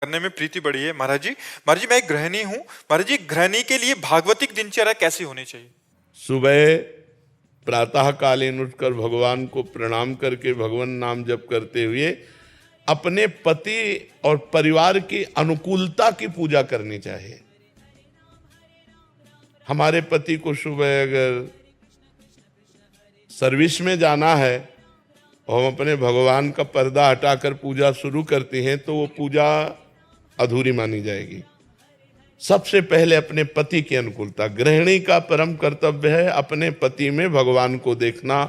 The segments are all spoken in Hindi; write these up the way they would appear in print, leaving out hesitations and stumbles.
करने में प्रीति बढ़ी है। महाराज जी मैं एक गृहिणी हूँ। महाराज जी गृहिणी के लिए भागवतिक दिनचर्या कैसी होनी चाहिए? सुबह प्रातः कालीन उठकर भगवान को प्रणाम करके भगवान नाम जप करते हुए अपने पति और परिवार की अनुकूलता की पूजा करनी चाहिए। हमारे पति को सुबह अगर सर्विस में जाना है और हम अपने भगवान का पर्दा हटाकर पूजा शुरू करते हैं तो वो पूजा अधूरी मानी जाएगी। सबसे पहले अपने पति की अनुकूलता। गृहिणी का परम कर्तव्य है अपने पति में भगवान को देखना,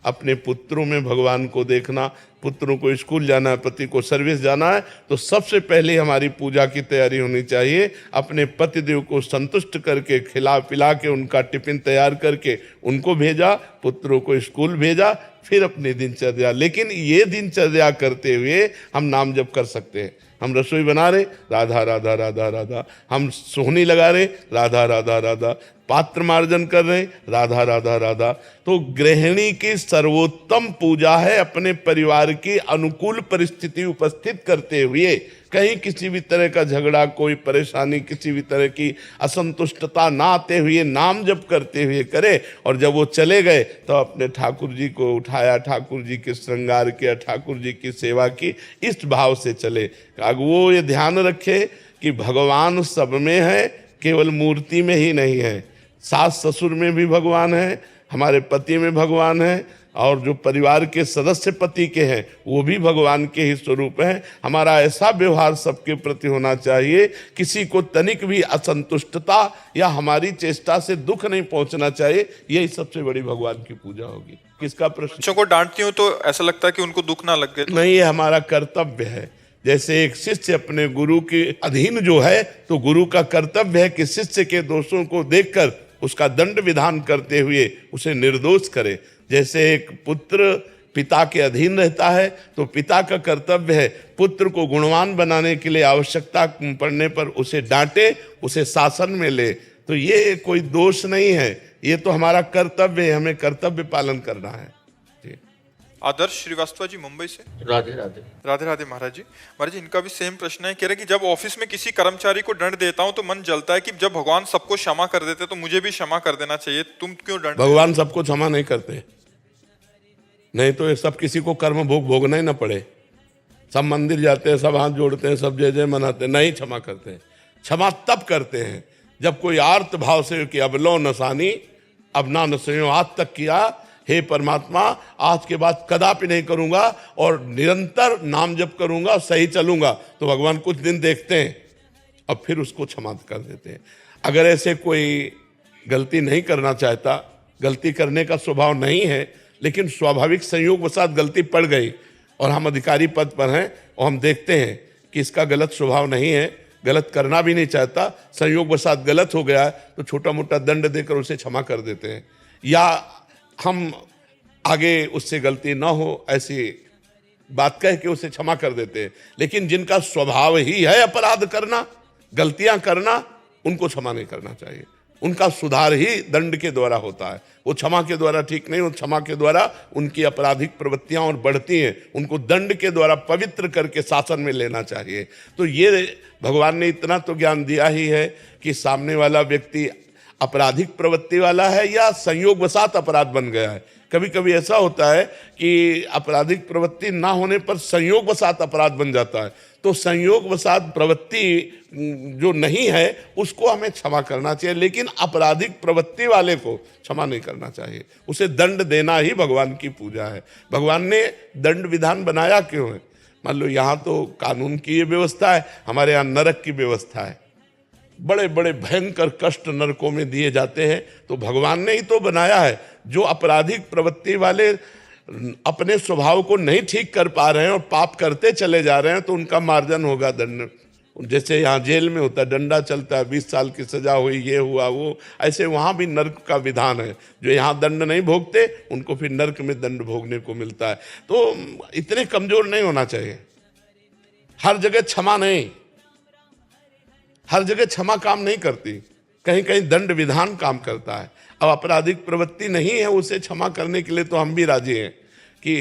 अपने पुत्रों में भगवान को देखना। पुत्रों को स्कूल जाना है, पति को सर्विस जाना है, तो सबसे पहले हमारी पूजा की तैयारी होनी चाहिए। अपने पतिदेव को संतुष्ट करके खिला पिला के उनका टिफिन तैयार करके उनको भेजा, पुत्रों को स्कूल भेजा, फिर अपनी दिनचर्या। लेकिन ये दिनचर्या करते हुए हम नाम जप कर सकते हैं। हम रसोई बना रहे राधा राधा राधा राधा, हम सोहनी लगा रहे राधा राधा राधा, पात्र मार्जन कर रहे राधा राधा राधा। तो गृहिणी की सर्वोत्तम पूजा है अपने परिवार की अनुकूल परिस्थिति उपस्थित करते हुए कहीं किसी भी तरह का झगड़ा, कोई परेशानी, किसी भी तरह की असंतुष्टता ना आते हुए नाम जप करते हुए करे। और जब वो चले गए तो अपने ठाकुर जी को उठाया, ठाकुर जी के श्रृंगार किया, ठाकुर जी की सेवा की, इस भाव से चले। वो ये ध्यान रखे कि भगवान सब में है, केवल मूर्ति में ही नहीं है। सास ससुर में भी भगवान है, हमारे पति में भगवान है, और जो परिवार के सदस्य पति के हैं वो भी भगवान के ही स्वरूप हैं। हमारा ऐसा व्यवहार सबके प्रति होना चाहिए, किसी को तनिक भी असंतुष्टता या हमारी चेष्टा से दुख नहीं पहुंचना चाहिए। यही सबसे बड़ी भगवान की पूजा होगी। किसका प्रश्न? बच्चों को डांटती हूँ तो ऐसा लगता है कि उनको दुख ना लग गए। नहीं, ये हमारा कर्तव्य है। जैसे एक शिष्य अपने गुरु के अधीन जो है, तो गुरु का कर्तव्य है कि शिष्य के दोषों को देखकर उसका दंड विधान करते हुए उसे निर्दोष करे। जैसे एक पुत्र पिता के अधीन रहता है तो पिता का कर्तव्य है पुत्र को गुणवान बनाने के लिए आवश्यकता पड़ने पर उसे डांटे, उसे शासन में ले। तो ये कोई दोष नहीं है, ये तो हमारा कर्तव्य है, हमें कर्तव्य पालन करना है। आदर्श श्रीवास्तव जी मुंबई से। राधे राधे। राधे राधे महाराज जी इनका भी सेम प्रश्न है। कह रहे कि जब ऑफिस में किसी कर्मचारी को दंड देता हूं तो मन जलता है कि जब भगवान सबको क्षमा कर देते तो मुझे भी क्षमा कर देना चाहिए, तुम क्यों दंड? भगवान सबको क्षमा नहीं करते, नहीं तो ये सब किसी को कर्म भोग भोगना ही ना पड़े। सब मंदिर जाते हैं, सब हाथ जोड़ते हैं, सब जय जय मनाते हैं, नहीं क्षमा करते हैं। क्षमा तब करते हैं जब कोई आर्त भाव से कि अब लो नसानी अब ना नसो, आज तक किया, हे परमात्मा आज के बाद कदापि नहीं करूंगा और निरंतर नाम जप करूंगा, सही चलूंगा। तो भगवान कुछ दिन देखते हैं और फिर उसको क्षमा कर देते हैं। अगर ऐसे कोई गलती नहीं करना चाहता, गलती करने का स्वभाव नहीं है, लेकिन स्वाभाविक संयोगवशात गलती पड़ गई और हम अधिकारी पद पर हैं और हम देखते हैं कि इसका गलत स्वभाव नहीं है, गलत करना भी नहीं चाहता, संयोगवशात गलत हो गया है, तो छोटा मोटा दंड देकर उसे क्षमा कर देते हैं। या हम आगे उससे गलती ना हो ऐसी बात कह के उसे क्षमा कर देते हैं। लेकिन जिनका स्वभाव ही है अपराध करना, गलतियां करना, उनको क्षमा नहीं करना चाहिए। उनका सुधार ही दंड के द्वारा होता है, वो क्षमा के द्वारा ठीक नहीं। वो क्षमा के द्वारा उनकी आपराधिक प्रवृत्तियां और बढ़ती हैं, उनको दंड के द्वारा पवित्र करके शासन में लेना चाहिए। तो ये भगवान ने इतना तो ज्ञान दिया ही है कि सामने वाला व्यक्ति आपराधिक प्रवृत्ति वाला है या संयोगवशात अपराध बन गया है। कभी कभी ऐसा होता है कि आपराधिक प्रवृत्ति ना होने पर संयोगवशात अपराध बन जाता है। तो संयोगवशात प्रवृत्ति जो नहीं है उसको हमें क्षमा करना चाहिए, लेकिन आपराधिक प्रवृत्ति वाले को क्षमा नहीं करना चाहिए। उसे दंड देना ही भगवान की पूजा है। भगवान ने दंड विधान बनाया क्यों है? मान लो यहाँ तो कानून की ये व्यवस्था है, हमारे यहाँ नरक की व्यवस्था है। बड़े बड़े भयंकर कष्ट नरकों में दिए जाते हैं, तो भगवान ने ही तो बनाया है। जो आपराधिक प्रवृत्ति वाले अपने स्वभाव को नहीं ठीक कर पा रहे हैं और पाप करते चले जा रहे हैं, तो उनका मार्जन होगा दंड। जैसे यहाँ जेल में होता है, डंडा चलता है, 20 साल की सजा हुई, ये हुआ वो, ऐसे वहाँ भी नर्क का विधान है। जो यहाँ दंड नहीं भोगते उनको फिर नर्क में दंड भोगने को मिलता है। तो इतने कमजोर नहीं होना चाहिए। हर जगह क्षमा नहीं, हर जगह क्षमा काम नहीं करती, कहीं कहीं दंड विधान काम करता है। अब आपराधिक प्रवृत्ति नहीं है, उसे क्षमा करने के लिए तो हम भी राजी हैं, कि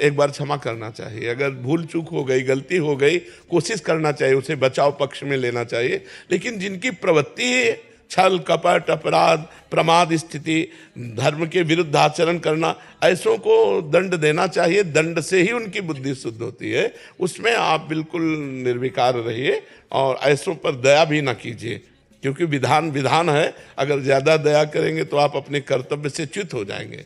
एक बार क्षमा करना चाहिए। अगर भूल चूक हो गई, गलती हो गई, कोशिश करना चाहिए, उसे बचाव पक्ष में लेना चाहिए। लेकिन जिनकी प्रवृत्ति है छल कपट अपराध प्रमाद स्थिति, धर्म के विरुद्ध आचरण करना, ऐसों को दंड देना चाहिए। दंड से ही उनकी बुद्धि शुद्ध होती है। उसमें आप बिल्कुल निर्विकार रहिए और ऐसों पर दया भी ना कीजिए, क्योंकि विधान विधान है। अगर ज्यादा दया करेंगे तो आप अपने कर्तव्य से च्युत हो जाएंगे।